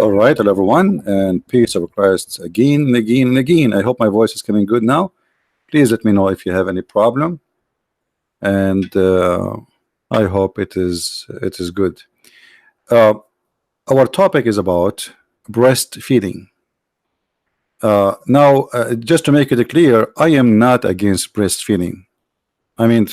All right, hello everyone, and peace of Christ again and again and again. I hope my voice is coming good now. Please let me know if you have any problem, and I hope it is good. Our topic is about breastfeeding. Now, just to make it clear, I am not against breastfeeding. I mean,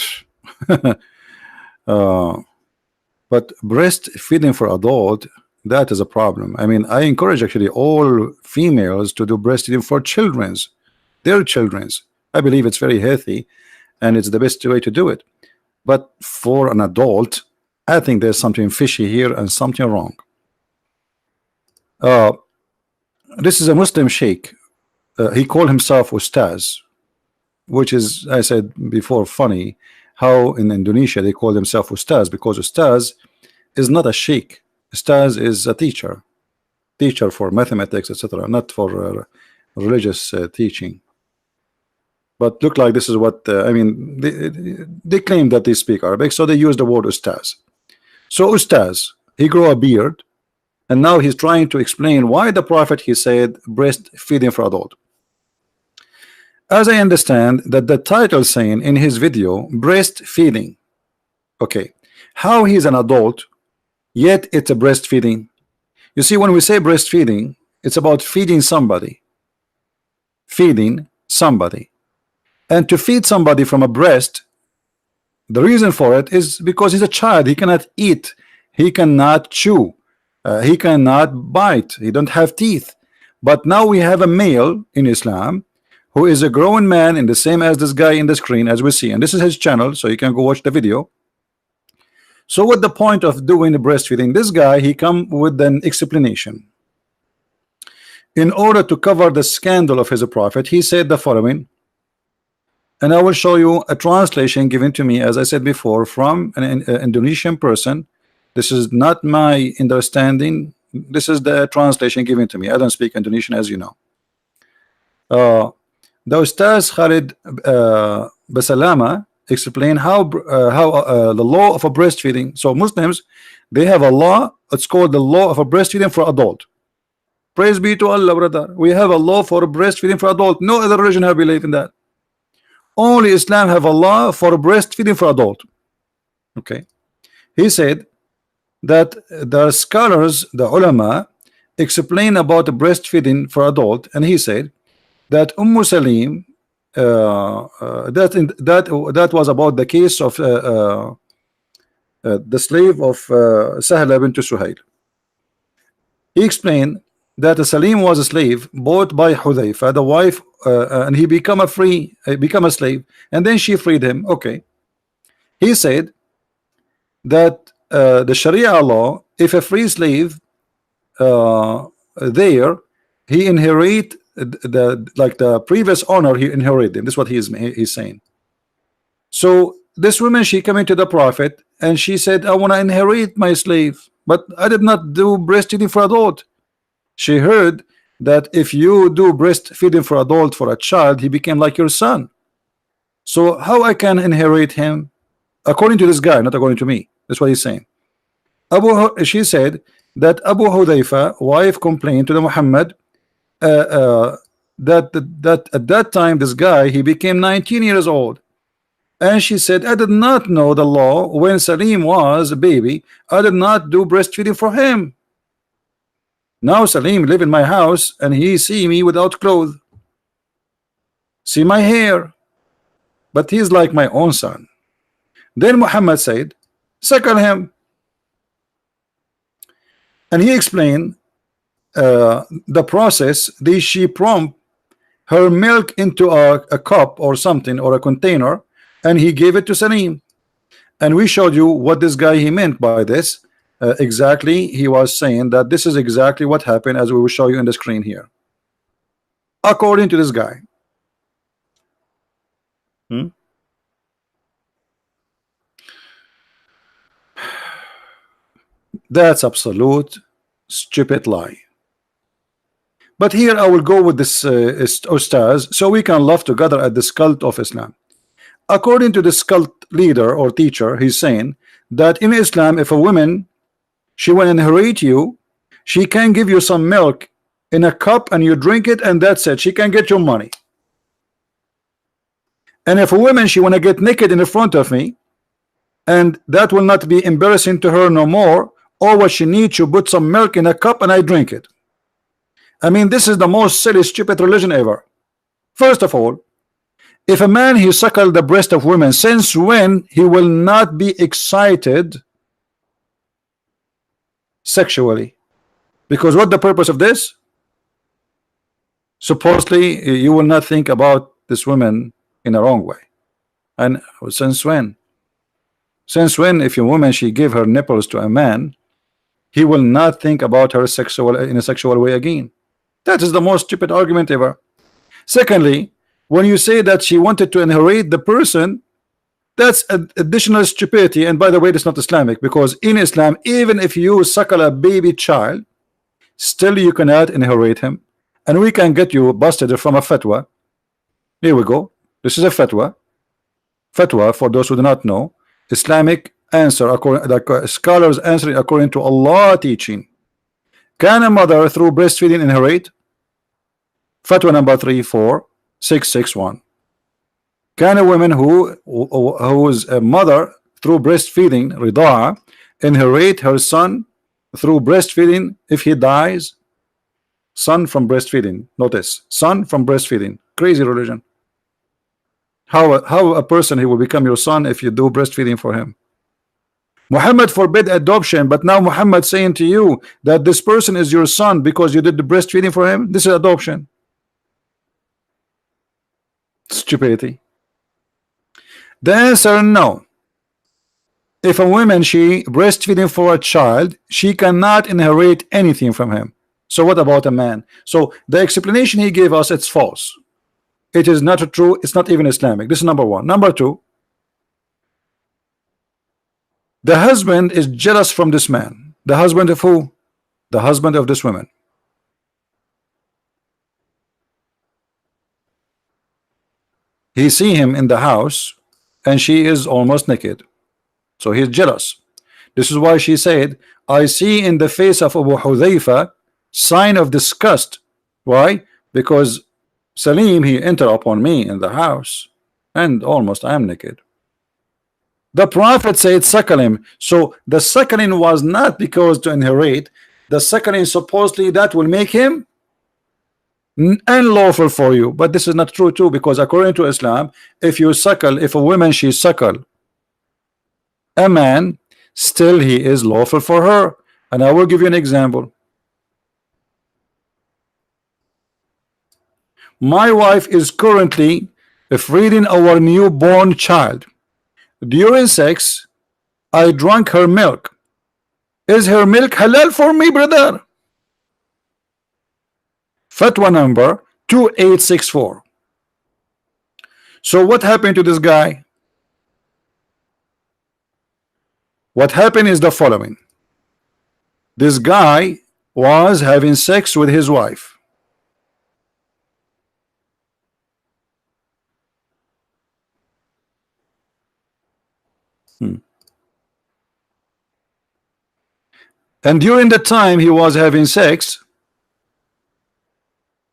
but breastfeeding for adult, that is a problem. I mean, I encourage actually all females to do breastfeeding for their children's. I believe it's very healthy and it's the best way to do it. But for an adult, I think there's something fishy here and something wrong. This is a Muslim sheikh. He called himself Ustaz, which is, I said before, funny how in Indonesia they call themselves Ustaz, because Ustaz is not a sheikh. Ustaz is a teacher for mathematics, etc., not for religious teaching. But look like this is what I mean. They claim that they speak Arabic, so they use the word Ustaz. So Ustaz, he grew a beard, and now he's trying to explain why the Prophet, he said, breastfeeding for adult. As I understand that the title saying in his video, breastfeeding. Okay, how he's an adult, yet it's a breastfeeding. You see, when we say breastfeeding, it's about feeding somebody. Feeding somebody. And to feed somebody from a breast, the reason for it is because he's a child. He cannot eat. He cannot chew. He cannot bite. He don't have teeth. But now we have a male in Islam who is a grown man, in the same as this guy in the screen, as we see. And this is his channel, so you can go watch the video. So what the point of doing the breastfeeding? This guy, he come with an explanation. In order to cover the scandal of his prophet, he said the following, and I will show you a translation given to me, as I said before, from an Indonesian person. This is not my understanding. This is the translation given to me. I don't speak Indonesian, as you know. The Ustaz Khalid Basalama explain how the law of a breastfeeding. So Muslims, they have a law. It's called the law of a breastfeeding for adult. Praise be to Allah, brother. We have a law for breastfeeding for adult. No other religion have believed in that. Only Islam have a law for breastfeeding for adult. Okay, he said that the scholars, the ulama, explain about the breastfeeding for adult, and he said that Salim, that was about the case of the slave of Sahla bint Suhail. He explained that Salim was a slave bought by Hudayfa, the wife, and he become a slave, and then she freed him. Okay, he said that the Sharia law, if a free slave there, he inherit the previous owner, he inherited. This is what he's saying. So this woman, she came into the Prophet and she said, I want to inherit my slave, but I did not do breastfeeding for adult. She heard that if you do breastfeeding for adult for a child, he became like your son. So how I can inherit him? According to this guy, not according to me. That's what he's saying. She said that Abu Hudayfa wife complained to the Muhammad that at that time this guy, he became 19 years old, and she said, I did not know the law when Salim was a baby. I did not do breastfeeding for him. Now Salim live in my house and he see me without clothes, see my hair, but he's like my own son. Then Muhammad said, suckle him, and he explained the process. She pumped her milk into a cup or something, or a container, and he gave it to Salim. And we showed you what this guy he meant by this. Exactly, he was saying that this is exactly what happened, as we will show you in the screen here, according to this guy. That's absolute stupid lie. But here I will go with this Ustaz, so we can laugh together at this cult of Islam. According to this cult leader or teacher, he's saying that in Islam, if a woman, she will inherit you, She can give you some milk in a cup and you drink it and that's it. She can get your money. And if a woman, she want to get naked in the front of me, and that will not be embarrassing to her no more, or what she needs, to put some milk in a cup and I drink it. I mean, this is the most silly, stupid religion ever. First of all, if a man he suckle the breast of women, since when he will not be excited sexually? Because what the purpose of this? Supposedly you will not think about this woman in a wrong way. And since when? Since when, if a woman she give her nipples to a man, he will not think about her in a sexual way again? That is the most stupid argument ever. Secondly, when you say that she wanted to inherit the person, that's additional stupidity. And by the way, it's not Islamic, because in Islam, even if you suckle a baby child, still you cannot inherit him. And we can get you busted from a fatwa. Here we go. This is a fatwa. Fatwa, for those who do not know, Islamic answer, according the scholars answering according to Allah teaching. Can a mother through breastfeeding inherit? Fatwa number 34661. Can a woman who is a mother through breastfeeding, rida'a, inherit her son through breastfeeding if he dies? Son from breastfeeding. Notice, son from breastfeeding. Crazy religion. How a person he will become your son if you do breastfeeding for him? Muhammad forbid adoption, but now Muhammad saying to you that this person is your son because you did the breastfeeding for him. This is adoption. Stupidity. The answer, no. If a woman she breastfeeding for a child, she cannot inherit anything from him. So what about a man? So the explanation he gave us, it's false. It is not true. It's not even Islamic. This is number one. Number two, the husband is jealous from this man. The husband of who? The husband of this woman. He see him in the house and she is almost naked, so he's jealous. This is why she said, I see in the face of Abu Hudhayfa sign of disgust. Why? Because Salim, he entered upon me in the house and almost I am naked. The Prophet said suckle him. So the suckling was not because to inherit. The suckling supposedly that will make him unlawful for you. But this is not true too, because according to Islam, if you suckle, if a woman she suckle a man, still he is lawful for her. And I will give you an example. My wife is currently feeding our newborn child. During sex, I drank her milk. Is her milk halal for me, brother? Fatwa number 2864. So what happened to this guy? What happened is the following. This guy was having sex with his wife. And during the time he was having sex,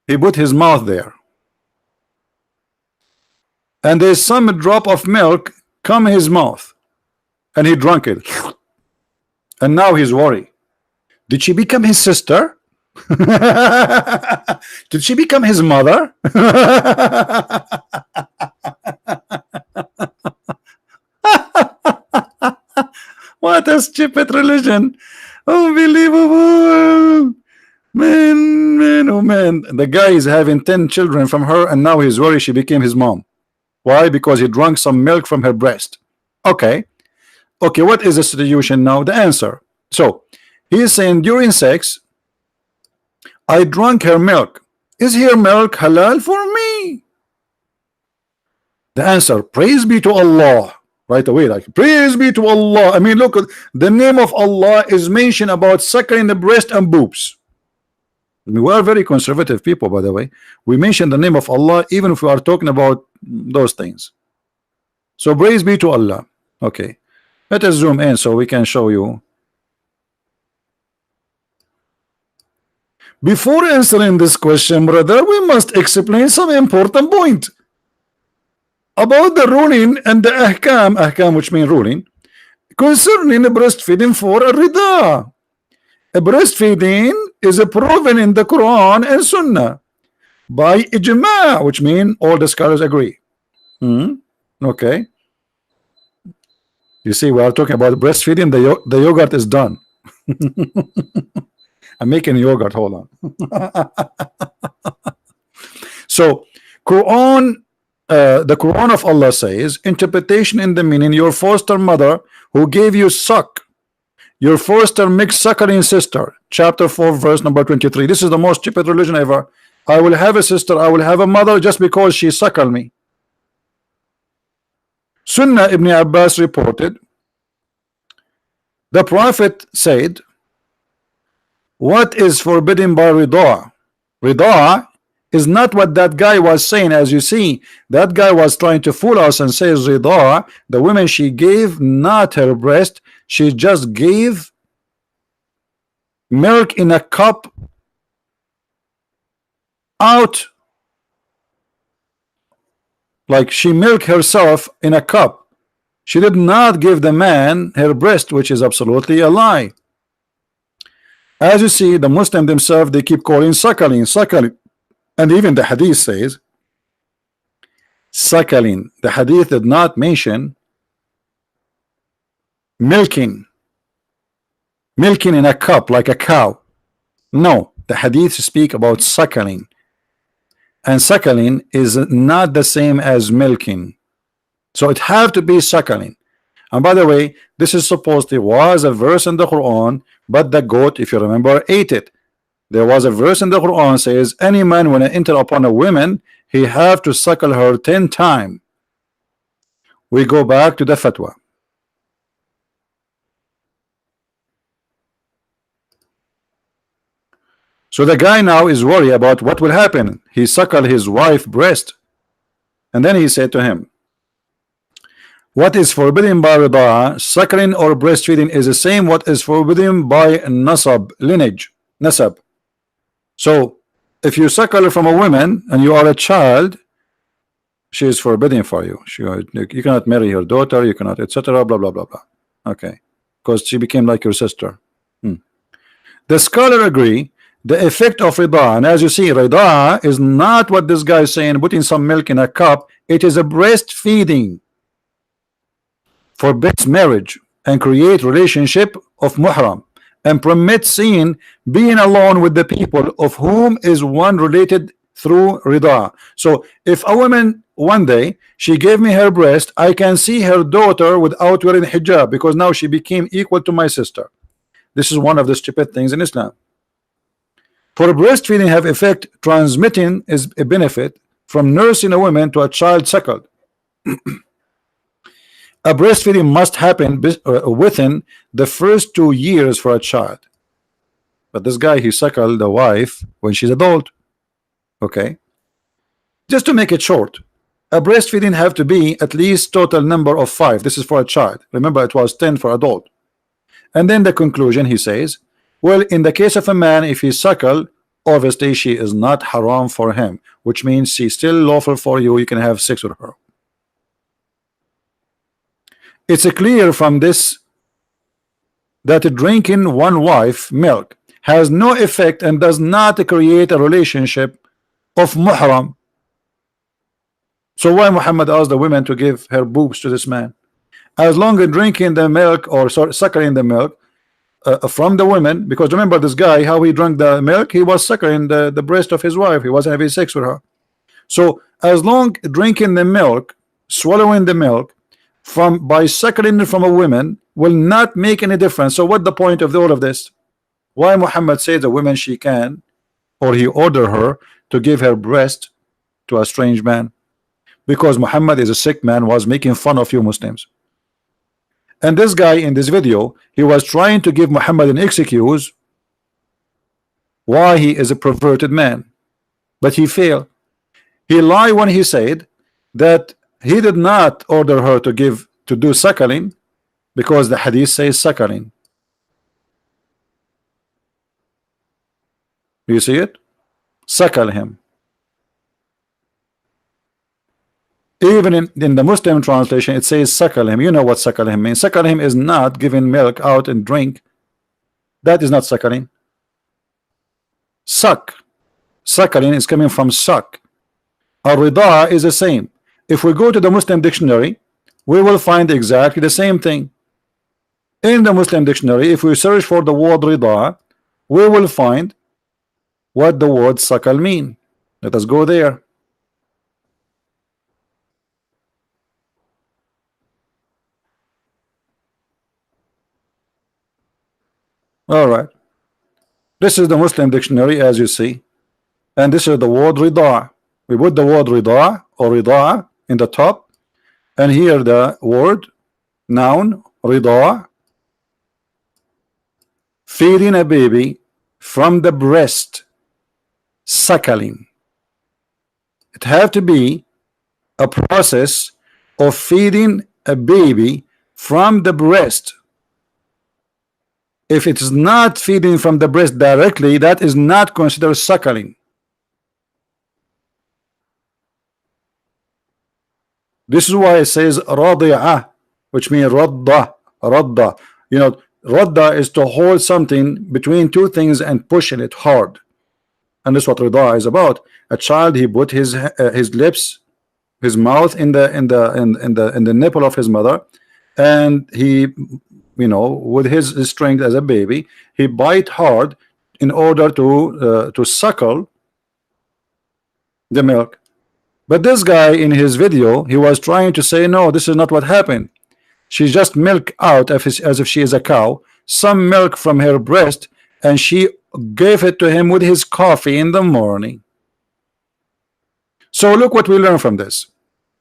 he put his mouth there. And there's some drop of milk come his mouth. And he drank it. And now he's worried. Did she become his sister? Did she become his mother? What a stupid religion. Unbelievable. Man, oh man. The guy is having 10 children from her, and now he's worried she became his mom. Why? Because he drank some milk from her breast. Okay, what is the solution now? The answer. So he is saying during sex, I drank her milk. Is her milk halal for me? The answer, praise be to Allah. Right away, like, praise be to Allah. I mean, look, the name of Allah is mentioned about suckling the breast and boobs. I mean, we are very conservative people, by the way. We mention the name of Allah even if we are talking about those things. So praise be to Allah. Okay, let us zoom in so we can show you. Before answering this question, brother, we must explain some important point about the ruling and the ahkam, which mean ruling, concerning the breastfeeding for a rida. A breastfeeding is proven in the Quran and Sunnah by ijma, which mean all the scholars agree. Okay. You see, we are talking about breastfeeding. The yogurt is done. I'm making yogurt. Hold on. So, Quran, the Quran of Allah says, interpretation in the meaning: your foster mother who gave you suck, your foster mixed suckling sister. Chapter 4, verse number 23. This is the most stupid religion ever. I will have a sister, I will have a mother just because she suckled me. Sunnah Ibn Abbas reported, the Prophet said, what is forbidden by rida? Rida is not what that guy was saying. As you see, that guy was trying to fool us and says rida, the woman, she gave not her breast, she just gave milk in a cup out, like she milked herself in a cup. She did not give the man her breast, which is absolutely a lie. As you see, the Muslim themselves, they keep calling suckling, suckling, and even the hadith says suckling. The hadith did not mention milking in a cup like a cow. No, the hadith speak about suckling, and suckling is not the same as milking, so it have to be suckling. And by the way, this is supposedly was a verse in the Quran, but the goat, if you remember, ate it. There was a verse in the Quran says, any man when I enter upon a woman, he have to suckle her 10 times. We go back to the fatwa. So the guy now is worried about what will happen. He suckled his wife's breast, and then he said to him, what is forbidden by rida, suckling or breastfeeding, is the same what is forbidden by nasab, lineage, nasab. So if you suckle from a woman and you are a child, she is forbidden for you. You cannot marry her daughter, you cannot, etc. blah blah blah blah. Okay, because she became like your sister. The scholar agree the effect of rida, and as you see, rida is not what this guy is saying, putting some milk in a cup. It is a breastfeeding, forbids marriage and create relationship of muhram, and permits seeing being alone with the people of whom is one related through rida. So if a woman one day she gave me her breast, I can see her daughter without wearing hijab, because now she became equal to my sister. This is one of the stupid things in Islam. For breastfeeding have effect, transmitting is a benefit from nursing a woman to a child suckled. A breastfeeding must happen within the first 2 years for a child. But this guy, he suckled the wife when she's adult. Okay, just to make it short, a breastfeeding have to be at least total number of 5. This is for a child. Remember, it was 10 for adult. And then the conclusion, he says, well, in the case of a man, if he suckle, obviously she is not haram for him, which means she's still lawful for you. You can have sex with her. It's clear from this that drinking one wife milk has no effect and does not create a relationship of muhram. So why Muhammad asked the women to give her boobs to this man? As long as drinking the milk, or sorry, suckling the milk from the women, because remember this guy, how he drank the milk, he was suckling the breast of his wife, he wasn't having sex with her. So as long drinking the milk, swallowing the milk by suckling from a woman will not make any difference. So what the point of all of this? Why Muhammad said the woman she can, or he ordered her to give her breast to a strange man? Because Muhammad is a sick man, was making fun of you Muslims. And this guy in this video, he was trying to give Muhammad an excuse why he is a perverted man, but he failed. He lied when he said that he did not order her to do suckling, because the hadith says suckling. Do you see it? Suckle him. Even in the Muslim translation, it says suckle him. You know what suckle him means. Suckle him is not giving milk out and drink. That is not suckling. Suck. Suckling is coming from suck. Al-Rida is the same. If we go to the Muslim dictionary, we will find exactly the same thing. In the Muslim dictionary, if we search for the word Rida, we will find what the word suckle mean. Let us go there. All right. This is the Muslim dictionary, as you see, and this is the word Rida. We put the word Rida or Rida in the top, and here the word noun Rida, feeding a baby from the breast, suckling. It have to be a process of feeding a baby from the breast. If it is not feeding from the breast directly, that is not considered suckling. This is why it says radi'ah, which means radda. Radda. You know, radda is to hold something between two things and pushing it hard. And this is what rida is about. A child, he put his lips, his mouth in the nipple of his mother, and he, you know, with his strength as a baby, he bite hard in order to suckle the milk. But this guy in his video, he was trying to say, no, this is not what happened. She just milk out as if she is a cow, some milk from her breast, and she gave it to him with his coffee in the morning. So look what we learn from this,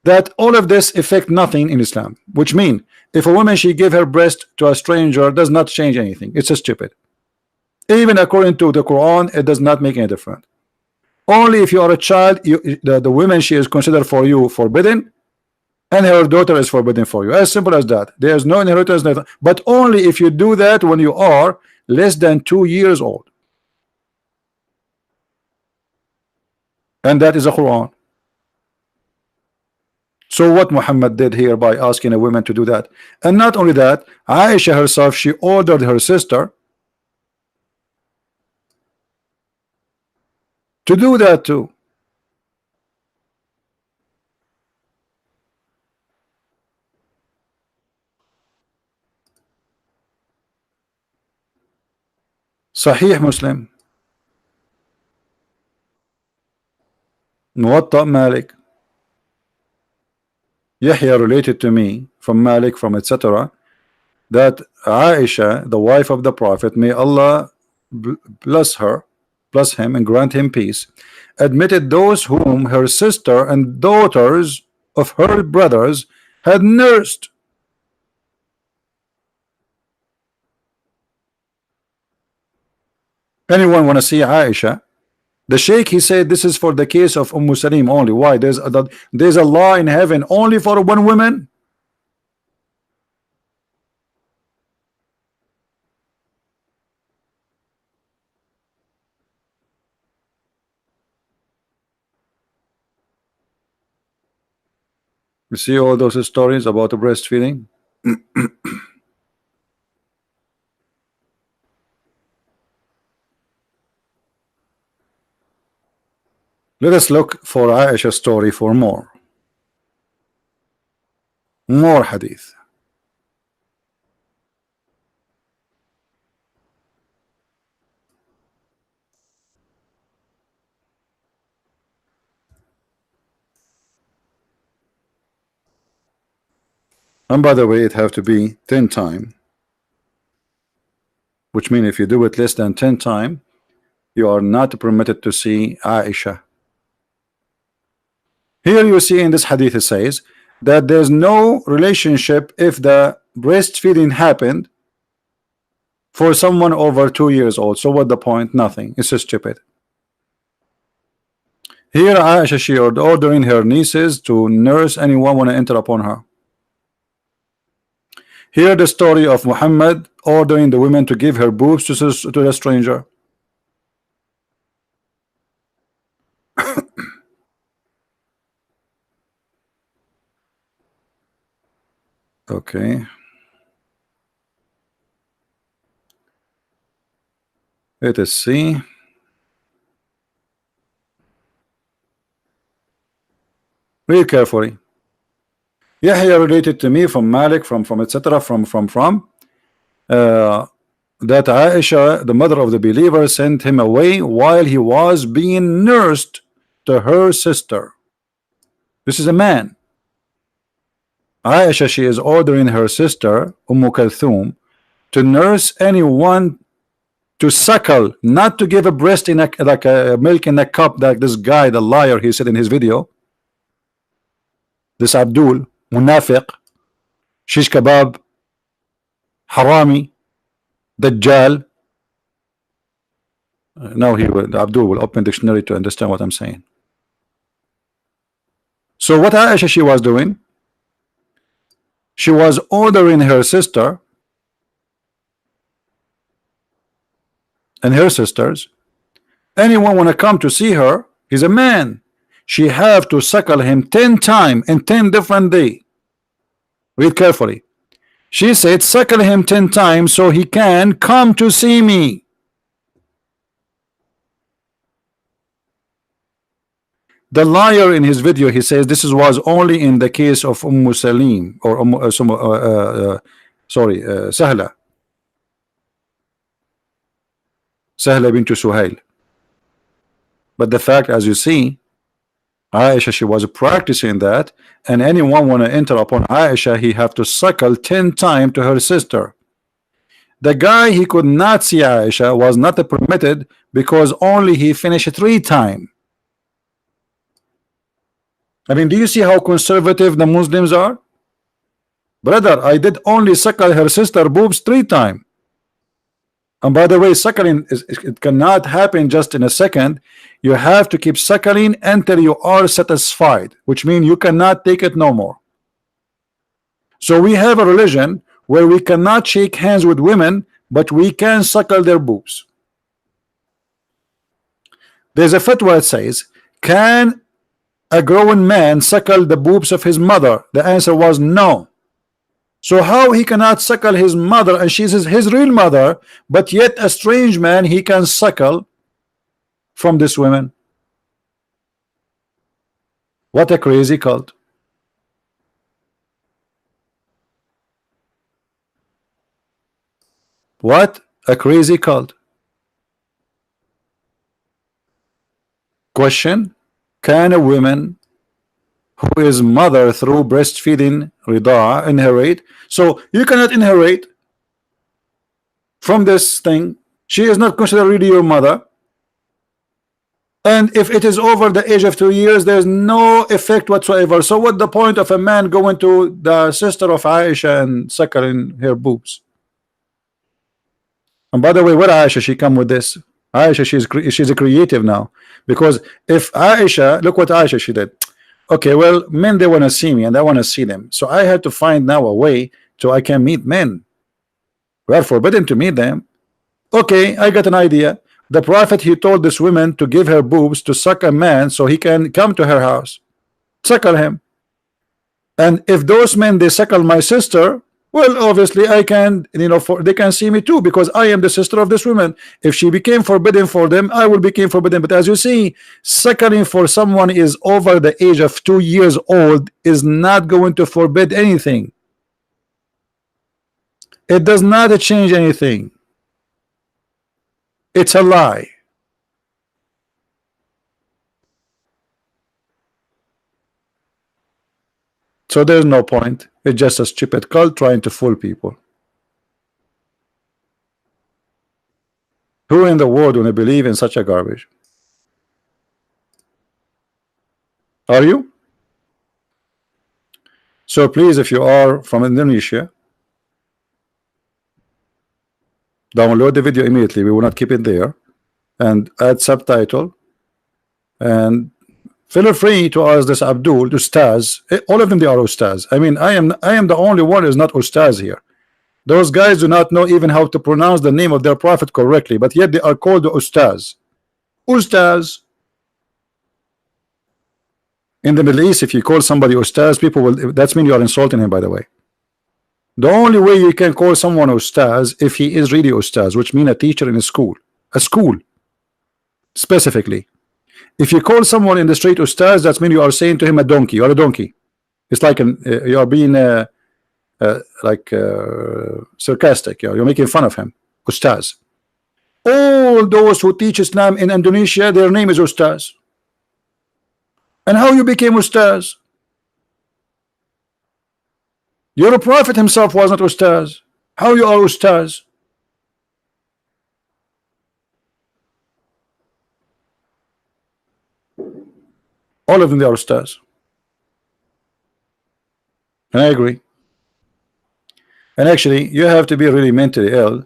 that all of this affect nothing in Islam, which mean if a woman, she give her breast to a stranger, does not change anything. It's a stupid. Even according to the Quran, it does not make any difference. Only if you are a child, the woman, she is considered for you forbidden, and her daughter is forbidden for you. As simple as that. There is no inheritance, but only if you do that when you are less than 2 years old. And that is a Quran. So what Muhammad did here by asking a woman to do that, and not only that, Aisha herself, she ordered her sister to do that too. Sahih Muslim, Muwatta Malik. Yahya related to me from Malik, from etc., that Aisha, the wife of the Prophet, may Allah bless her, bless him and grant him peace, admitted those whom her sister and daughters of her brothers had nursed. Anyone want to see Aisha? The Sheikh, he said this is for the case of Salim only. Why? There's a law in heaven only for one woman. You see all those stories about the breastfeeding. Let us look for Aisha's story for more hadith. And by the way, it have to be 10 times, which means if you do it less than 10 times, you are not permitted to see Aisha. Here you see in this hadith, it says that there's no relationship if the breastfeeding happened for someone over 2 years old. So what the point? Nothing. It's so stupid. Here Aisha, she ordering her nieces to nurse anyone want to enter upon her. Here the story of Muhammad ordering the women to give her boobs to the stranger. Okay. Let us see. Read carefully. Yahya related to me from Malik, from etc. From that Aisha, the mother of the believer, sent him away while he was being nursed to her sister. This is a man. Aisha, she is ordering her sister Kulthum to nurse anyone, to suckle, not to give a breast in like a milk in a cup, like this guy, the liar, he said in his video. This Abdul, Munafiq, Shish Kebab, Harami, Dajjal. Now Abdul will open dictionary to understand what I'm saying. So what Aisha she was doing? She was ordering her sister and her sisters, anyone want to come to see her, he's a man, she have to suckle him 10 times in 10 different days. Read carefully. She said suckle him 10 times so he can come to see me. The liar in his video, he says this was only in the case of Salim or Sahla bint Suhail. But the fact, as you see, Aisha, she was practicing that, and anyone want to enter upon Aisha, he have to suckle 10 times to her sister. The guy, he could not see Aisha, was not permitted because only he finished 3 times. I mean, do you see how conservative the Muslims are? Brother, I did only suckle her sister boobs 3 times. And by the way, suckling it cannot happen just in a second. You have to keep suckling until you are satisfied, which means you cannot take it no more. So we have a religion where we cannot shake hands with women, but we can suckle their boobs. There's a fatwa that says, can a grown man suckle the boobs of his mother? The answer was no. So how he cannot suckle his mother, and she's his real mother, but yet a strange man he can suckle from this woman? What a crazy cult. What a crazy cult. Question: can a woman who is mother through breastfeeding rida'a inherit? So you cannot inherit from this thing. She is not considered really your mother, and if it is over the age of 2 years, there's no effect whatsoever. So what the point of a man going to the sister of Aisha and suckling her boobs? And by the way, what Aisha she come with this? Aisha, she's a creative now, because if Aisha, look what Aisha she did. Okay, well, men, they want to see me and I want to see them, so I had to find now a way so I can meet men. We are forbidden to meet them. Okay, I got an idea. The Prophet, he told this woman to give her boobs to suck a man so he can come to her house, suckle him. And if those men they suckle my sister, well, obviously I can, they can see me too, because I am the sister of this woman. If she became forbidden for them, I will become forbidden. But as you see, suckling for someone is over the age of 2 years old is not going to forbid anything. It does not change anything. It's a lie. So there's no point. It's just a stupid cult trying to fool people. Who in the world want to believe in such a garbage? Are you? So please, if you are from Indonesia, download the video immediately. We will not keep it there, and add subtitle, and feel free to ask this Abdul, Ustaz. All of them, they are Ustaz. I mean, I am the only one who is not Ustaz here. Those guys do not know even how to pronounce the name of their prophet correctly, but yet they are called the Ustaz. Ustaz. In the Middle East, if you call somebody Ustaz, people will, that's mean you are insulting him, by the way. The only way you can call someone ustaz if he is really ustaz, which means a teacher in a school specifically. If you call someone in the street ustaz, that means you are saying to him a donkey. You are a donkey. It's like you are being sarcastic. You're making fun of him. Ustaz. All those who teach Islam in Indonesia, their name is ustaz. And how you became ustaz? Your prophet himself was not ustaz. How you are ustaz? All of them, they are ustaz. And I agree. And actually, you have to be really mentally ill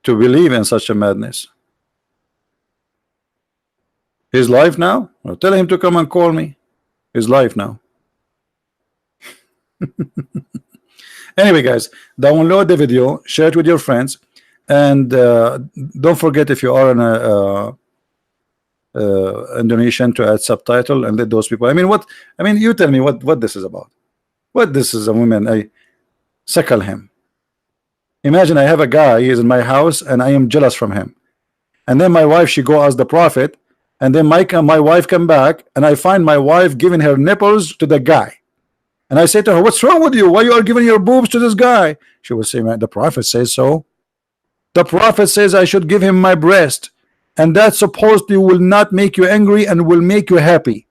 to believe in such a madness. His life now? Well, tell him to come and call me. His life now. Anyway, guys, download the video, share it with your friends, and don't forget, if you are in Indonesian, to add subtitle and let those people. I mean, you tell me what this is about. What this is a woman? I suckle him. Imagine I have a guy, he is in my house, and I am jealous from him. And then my wife, she go ask the prophet, and then my wife come back, and I find my wife giving her nipples to the guy. And I say to her, what's wrong with you? Why you are giving your boobs to this guy? She will say, man, the prophet says so. The prophet says I should give him my breast, and that supposedly will not make you angry and will make you happy.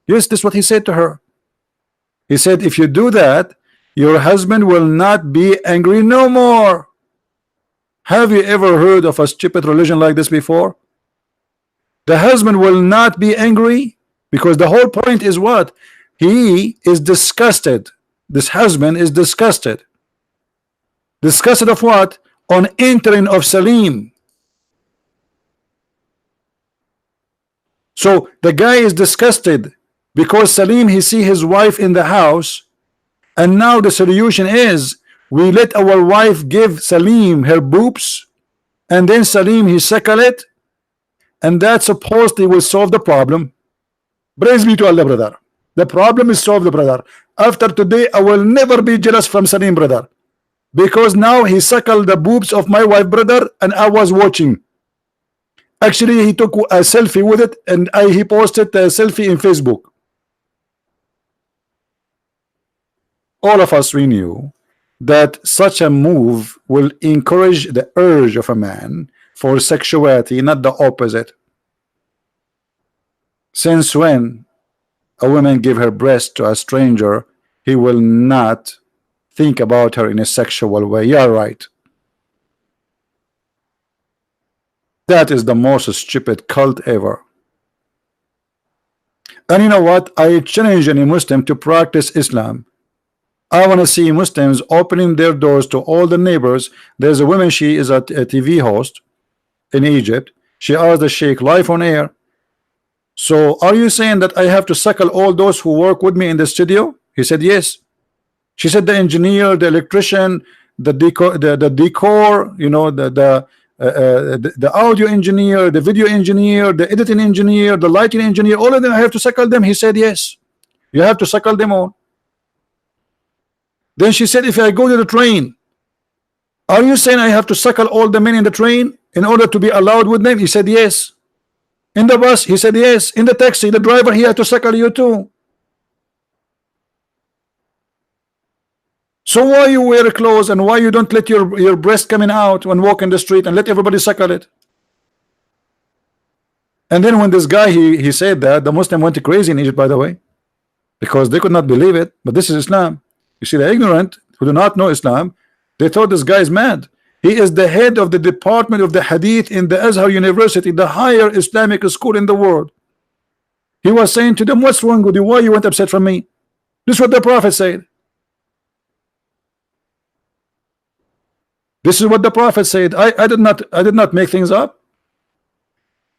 Yes, this is what he said to her. He said, if you do that, your husband will not be angry no more. Have you ever heard of a stupid religion like this before? The husband will not be angry, because the whole point is what? He is disgusted. This husband is disgusted. Disgusted of what? On entering of Salim. So the guy is disgusted because Salim, he see his wife in the house, and now the solution is we let our wife give Salim her boobs, and then Salim he suckle it, and that supposedly will solve the problem. Praise be to Allah, brother. The problem is solved, brother. After today, I will never be jealous from Salim, brother, because now he suckled the boobs of my wife, brother, and I was watching. Actually, he took a selfie with it, and he posted a selfie in Facebook. All of us, we knew that such a move will encourage the urge of a man for sexuality, not the opposite. Since when a woman give her breast to a stranger, he will not think about her in a sexual way. You're right. That is the most stupid cult ever. And you know what? I challenge any Muslim to practice Islam. I want to see Muslims opening their doors to all the neighbors. There's a woman, she is a TV host in Egypt. She asked the Sheikh live on air, so are you saying that I have to suckle all those who work with me in the studio? He said yes. She said the engineer, the electrician, the decor, you know, the audio engineer, the video engineer, the editing engineer, the lighting engineer, all of them, I have to suckle them. He said yes, you have to suckle them all. Then she said, if I go to the train, are you saying I have to suckle all the men in the train in order to be allowed with them? He said yes. In the bus, he said yes. In the taxi, the driver, he had to suckle you too. So why you wear clothes, and why you don't let your breast coming out when walk in the street and let everybody suckle it? And then when this guy he said that, the Muslim went crazy in Egypt, by the way, because they could not believe it. But this is Islam. You see, the ignorant who do not know Islam, they thought this guy is mad. He is the head of the department of the Hadith in the Al-Azhar University, the higher Islamic school in the world. He was saying to them, what's wrong with you? Why you went upset from me? This is what the Prophet said. This is what the Prophet said. I did not make things up.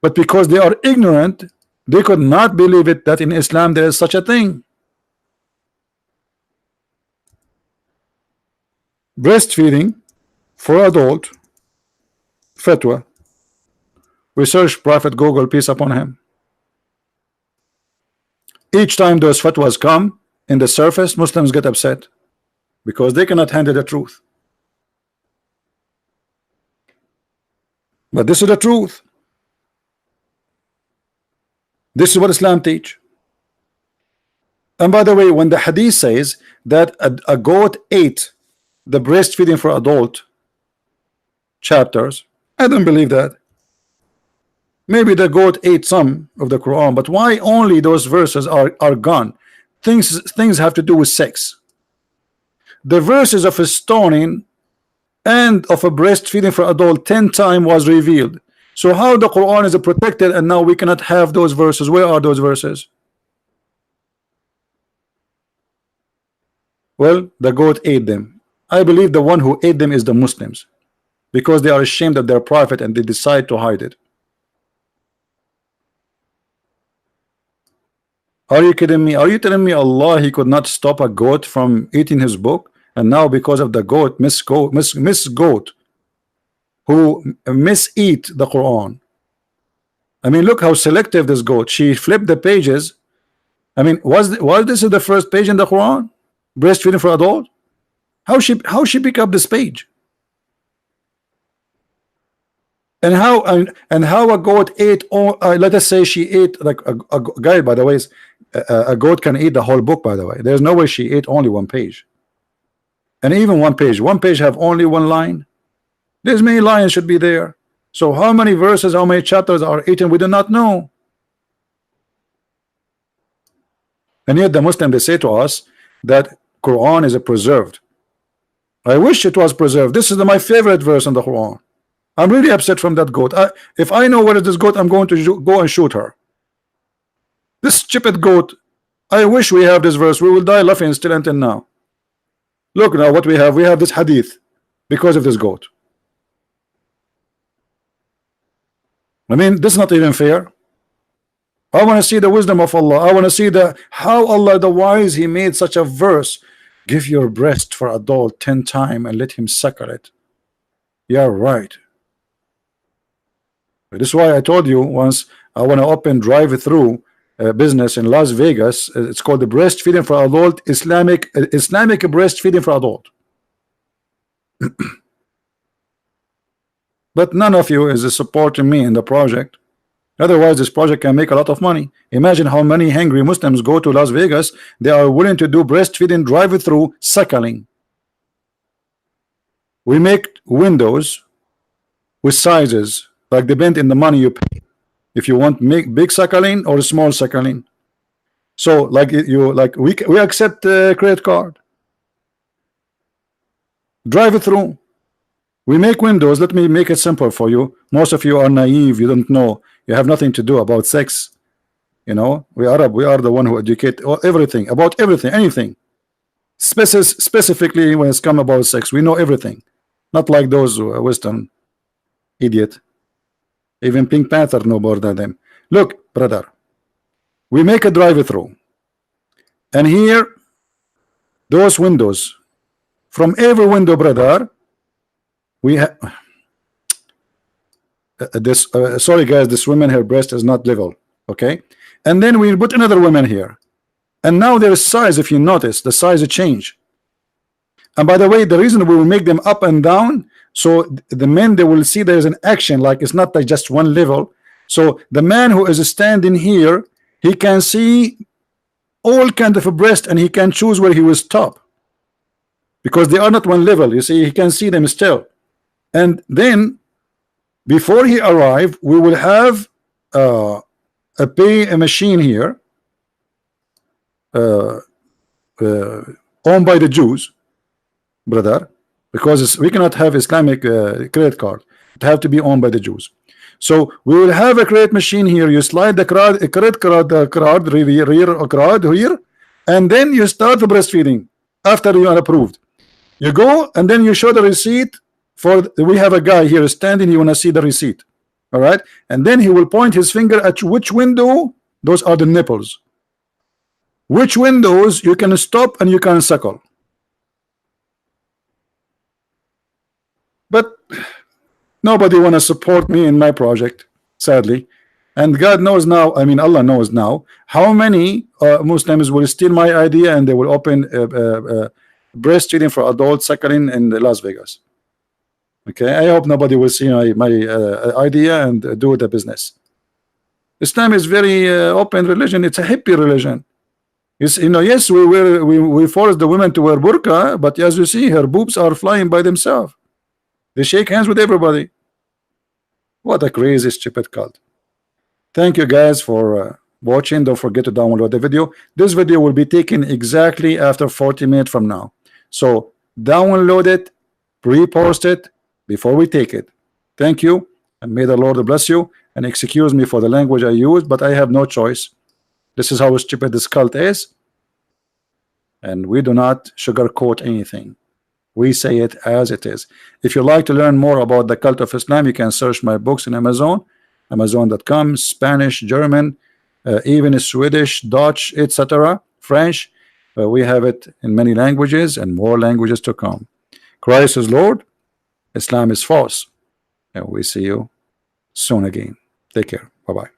But because they are ignorant, they could not believe it, that in Islam there is such a thing. Breastfeeding for adult, fatwa. We search Prophet Google, peace upon him. Each time those fatwas come in the surface, Muslims get upset. because they cannot handle the truth. But this is the truth. This is what Islam teach. And by the way, when the hadith says that a goat ate the breastfeeding for adult chapters, I don't believe that. Maybe the goat ate some of the Quran, but why only those verses are gone? Things have to do with sex. The verses of a stoning and of a breastfeeding for adult 10 times was revealed. So how the Quran is protected and now we cannot have those verses? Where are those verses? Well, the goat ate them. I believe the one who ate them is the Muslims, because they are ashamed of their prophet and they decide to hide it. Are you kidding me? Are you telling me Allah, he could not stop a goat from eating his book? And now because of the goat, Miss Goat, who miseat the Quran. I mean, look how selective this goat. She flipped the pages. I mean, was this the first page in the Quran? Breastfeeding for adult? How she pick up this page? And how a goat ate, or let us say she ate, like a guy, by the way, a goat can eat the whole book, by the way. There's no way she ate only one page. And even one page have only one line. There's many lines should be there. So how many verses, how many chapters are eaten, we do not know. And yet the Muslim, they say to us that Quran is preserved. I wish it was preserved. This is my favorite verse in the Quran. I'm really upset from that goat. If I know where is this goat, I'm going to go and shoot her. This stupid goat. I wish we have this verse. We will die laughing still until now. Look now what we have. We have this hadith because of this goat. I mean, this is not even fair. I want to see the wisdom of Allah. I want to see how Allah the wise, he made such a verse. Give your breast for adult 10 times and let him suckle it. Yeah, right. This is why I told you once, I want to open drive-through business in Las Vegas. It's called the breastfeeding for adult, Islamic breastfeeding for adult. But none of you is supporting me in the project. Otherwise this project can make a lot of money. Imagine how many hungry Muslims go to Las Vegas. They are willing to do breastfeeding drive-through suckling. We make windows with sizes like depend in the money you pay, if you want make big suckling or small suckling. So like we accept credit card, drive-through. We make windows. Let me make it simple for you. Most of you are naive. You don't know. You have nothing to do about sex. You know, we Arab. We are the one who educate everything about everything, anything. Specifically when it's come about sex, we know everything. Not like those Western idiot. Even Pink Panther know more than them. Look, brother, we make a drive-through, and here, those windows. From every window, brother, we have this. Sorry, guys, this woman, her breast is not level. Okay, and then we put another woman here, and now there is size. If you notice, the size change. And by the way, the reason we will make them up and down, so the men, they will see there's an action, like it's not like just one level. So the man who is standing here, he can see all kind of a breast, and he can choose where he will stop, because they are not one level. You see, he can see them still. And then before he arrive, we will have a machine here owned by the Jews, brother, because we cannot have Islamic credit card. It have to be owned by the Jews. So we will have a credit machine here. You slide the credit card here, and then you start the breastfeeding after you are approved. You go and then you show the receipt. We have a guy here standing. You want to see the receipt, all right? And then he will point his finger at which window. Those are the nipples. Which windows you can stop and you can suckle. But nobody want to support me in my project, sadly. And God knows now, I mean Allah knows now, how many Muslims will steal my idea and they will open breastfeeding for adults, suckling in Las Vegas. Okay, I hope nobody will see my idea and do the business. Islam is very open religion. It's a hippie religion. Yes, yes, we force the women to wear burqa, but as you see, her boobs are flying by themselves. They shake hands with everybody. What a crazy, stupid cult. Thank you guys for watching. Don't forget to download the video. This video will be taken exactly after 40 minutes from now. So download it, repost it before we take it. Thank you, and may the Lord bless you. And excuse me for the language I use, but I have no choice. This is how stupid this cult is, and we do not sugarcoat anything. We say it as it is. If you'd like to learn more about the cult of Islam, you can search my books in Amazon, Amazon.com, Spanish, German, even Swedish, Dutch, etc., French. We have it in many languages and more languages to come. Christ is Lord, Islam is false, and we see you soon again. Take care. Bye-bye.